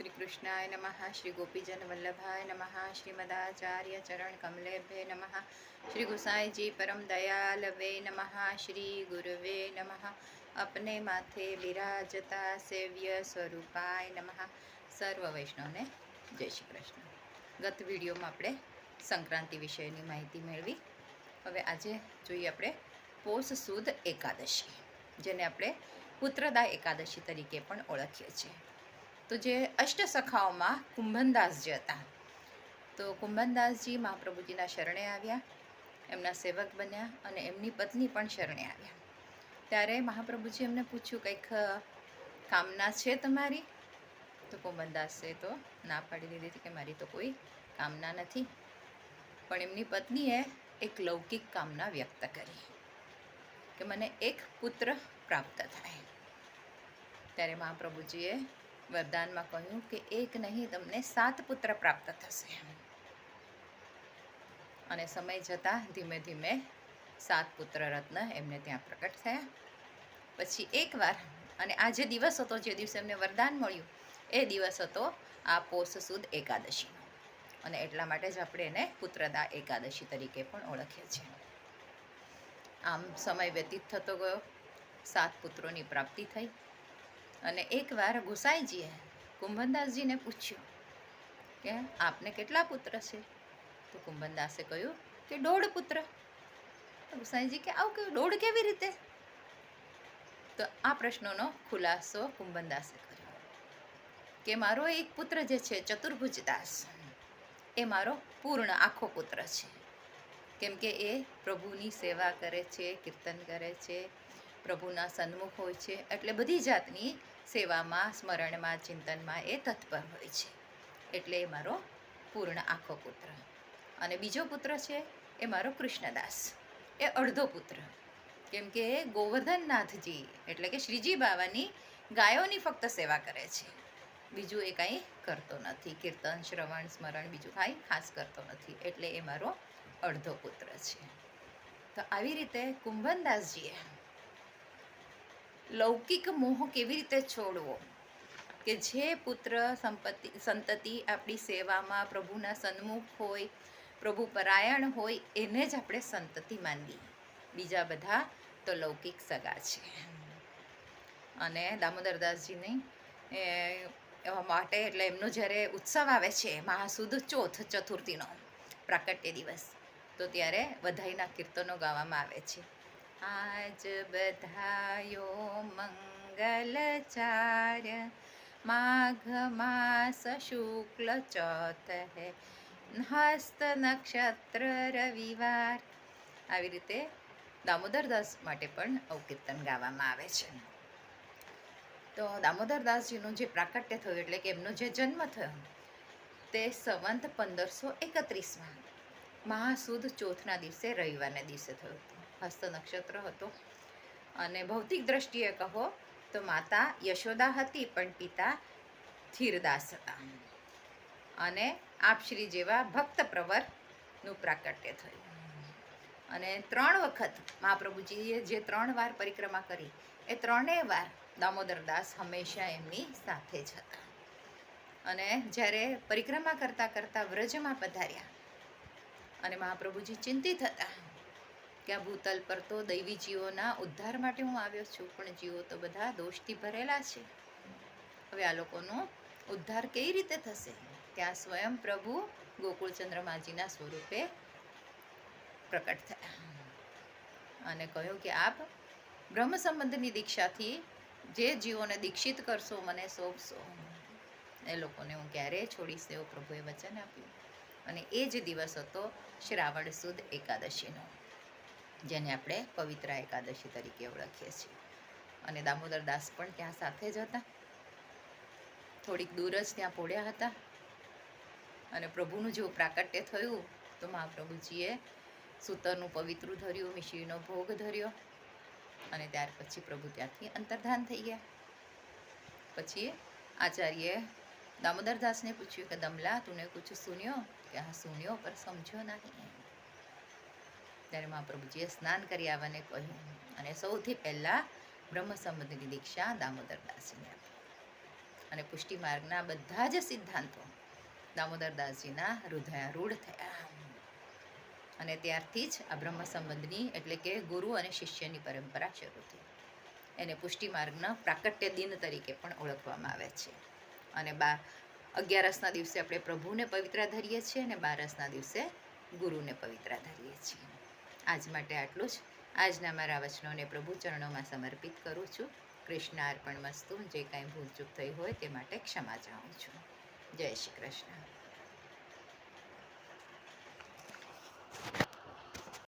श्री कृष्णाय नमः। श्री गोपीजन वल्लभाय नमः। श्रीमदाचार्य चरण कमलेभ्ये नमः। श्री गुसाई जी परम दयालवे नमः। श्री गुरुवे नमः। अपने माथे विराजता सेव्य स्वरूपाय नमः। सर्व वैष्णवने जय श्री कृष्ण। गत विडियोमां आपणे संक्रांति विषयनी माहिती मेळवी। हवे आजे जोईए आपणे पोष सुद एकादशी, जेने आपणे पुत्रदा एकादशी तरीके पण ओळखीए छीए। तो जे अष्टसखाओमां कुंभनदासजी हता, तो कुंभनदासजी महाप्रभुजीना शरणे आव्या, एमना सेवक बन्या अने एमनी पत्नी पण शरणे आव्या। त्यारे महाप्रभुजी एમને પૂછ્યું કંઈક કામના છે તમારી? તો કુંભનદાસે તો ના પાડી દીધી હતી કે મારી તો કોઈ કામના નથી, પણ એમની પત્નીએ એક લૌકિક કામના વ્યક્ત કરી કે મને એક પુત્ર પ્રાપ્ત થાય। ત્યારે મહાપ્રભુજીએ વરદાનમાં કહ્યું કે એક નહીં તમને 7 પુત્ર પ્રાપ્ત થશે। અને સમય જતાં ધીમે ધીમે 7 પુત્ર રત્ન એમને ત્યાં પ્રકટ થયા। પછી એકવાર, અને આ જે દિવસ હતો, જે દિવસે એમને વરદાન મળ્યું, એ દિવસ હતો આ પોષ સુદ એકાદશીનો, અને એટલા માટે જ આપણે એને પુત્રદા એકાદશી તરીકે પણ ઓળખીએ છીએ। આમ સમય વ્યતીત થતો ગયો, 7 પુત્રોની પ્રાપ્તિ થઈ। અને એકવાર ગુસાઈજીએ કુંભનદાસજીને પૂછ્યું કે આપને કેટલા પુત્ર છે? તો કુંભનદાસે કહ્યું કે 1.5 પુત્ર। તો ગુસાઈજી કે આવું કેવું, 1.5 કેવી રીતે? તો આ પ્રશ્નોનો ખુલાસો કુંભનદાસે કર્યો કે મારો એક પુત્ર જે છે ચતુર્ભુજદાસ, એ મારો પૂર્ણ આખો પુત્ર છે, કેમ કે એ પ્રભુની સેવા કરે છે, કીર્તન કરે છે, પ્રભુના સન્મુખ હોય છે, એટલે બધી જાતની સેવામાં, સ્મરણમાં, ચિંતનમાં એ તત્પર હોય છે, એટલે એ મારો પૂર્ણ આખો પુત્ર। અને બીજો પુત્ર છે એ મારો કૃષ્ણદાસ, એ અડધો પુત્ર, કેમ કે એ ગોવર્ધનનાથજી એટલે કે શ્રીજી બાવાની ગાયોની ફક્ત સેવા કરે છે, બીજું એ કાંઈ કરતો નથી, કીર્તન, શ્રવણ, સ્મરણ બીજું કાંઈ ખાસ કરતો નથી, એટલે એ મારો અડધો પુત્ર છે। તો આવી રીતે કુંભનદાસજીએ લૌકિક મોહ કેવી રીતે છોડવો, કે જે પુત્ર સંતતિ આપણી સેવામાં, પ્રભુના સન્મુખ હોય, પ્રભુ પરાયણ હોય, એને જ આપણે સંતતિ માનવી, બીજા બધા તો લૌકિક સગા છે। અને દામોદરદાસજીની માટે એટલે એમનો જ્યારે ઉત્સવ આવે છે, મહાસુદ ચોથ ચતુર્થીનો પ્રાકટ્ય દિવસ, તો ત્યારે વધાઈના કીર્તનો ગાવામાં આવે છે। આજ બધાયો મંગલ ચાર્ય, માઘ માસ શુક્લ ચોથ હે, હસ્ત નક્ષત્ર રવિવાર। આવી રીતે દામોદરદાસ માટે પણ આવું કીર્તન ગાવામાં આવે છે। તો દામોદરદાસજીનું જે પ્રાકટ્ય થયું, એટલે કે એમનો જે જન્મ થયો, તે સંવંત 1531માં મહાસુદ ચોથના દિવસે, રવિવારના દિવસે થયો હતો। હસ્ત નક્ષત્ર હતો, અને ભૌતિક દ્રષ્ટિએ કહો તો માતા યશોદા હતી, પણ પિતા ધીરદાસ હતા, અને આપશ્રી જેવા ભક્ત પ્રવરનું પ્રાકટ્ય થયું। અને 3 વખત મહાપ્રભુજીએ જે 3 વાર પરિક્રમા કરી, એ 3 વાર દામોદરદાસ હંમેશા એમની સાથે જ હતા। અને જ્યારે પરિક્રમા કરતાં કરતાં વ્રજમાં પધાર્યા, અને મહાપ્રભુજી ચિંતિત હતા કે આ ભૂતલ પર તો દૈવી જીવોના ઉદ્ધાર માટે હું આવ્યો છું, પણ જીવો તો બધા દોષથી ભરેલા છે, હવે આ લોકોનો ઉદ્ધાર કેવી રીતે થશે? ત્યાં સ્વયં પ્રભુ ગોકુળચંદ્રમાજીના સ્વરૂપે પ્રકટ થયા અને કહ્યું કે આપ બ્રહ્મ સંબંધની દીક્ષાથી જે જીવોને દીક્ષિત કરશો, મને સોંપશો, એ લોકોને હું ક્યારેય છોડીશ, એવું પ્રભુએ વચન આપ્યું। અને એ જ દિવસ હતો શ્રાવણ સુદ એકાદશીનો, જેને આપણે પવિત્રા એકાદશી તરીકે ઓળખીએ છીએ। અને દામોદરદાસ પણ ત્યાં સાથે જ હતા, થોડીક દૂર જ ત્યાં પોડ્યા હતા। અને પ્રભુનું જેવું પ્રાકટ્ય થયું, તો મહાપ્રભુજીએ સૂતરનું પવિત્રું ધર્યું, મિશ્રીનો ભોગ ધર્યો, અને ત્યાર પછી પ્રભુ ત્યાંથી અંતર્ધાન થઈ ગયા। પછી આચાર્યએ દામોદરદાસને પૂછ્યું કે દમલા તુને કુછ સુન્યો? કે હા સુન્યો, પર સમજ્યો નહીં। ત્યારે મહાપ્રભુજીએ સ્નાન કરી આવવાને કહ્યું, અને સૌથી પહેલાં બ્રહ્મ સંબંધની દીક્ષા દામોદરદાસને આપી। અને પુષ્ટિ માર્ગના બધા જ સિદ્ધાંતો દામોદરદાસજીના હૃદયારૂઢ થયા. અને ત્યારથી જ આ બ્રહ્મ સંબંધની એટલે કે ગુરુ અને શિષ્યની પરંપરા શરૂ થઈ. એને પુષ્ટિ માર્ગના પ્રાકટ્ય દિન તરીકે પણ ઓળખવામાં આવે છે. અને 11ના દિવસે આપણે પ્રભુને પવિત્ર ધરીએ છીએ અને 12ના દિવસે ગુરુને પવિત્ર ધરીએ છીએ. આજ માટે આટલું જ. આજના મારા વચનોને પ્રભુ ચરણોમાં સમર્પિત કરું છું. કૃષ્ણાર્પણ મસ્તુ. જે કાંઈ ભૂલચૂક થઈ હોય તે માટે ક્ષમા ચાહું છું. જય શ્રી કૃષ્ણ.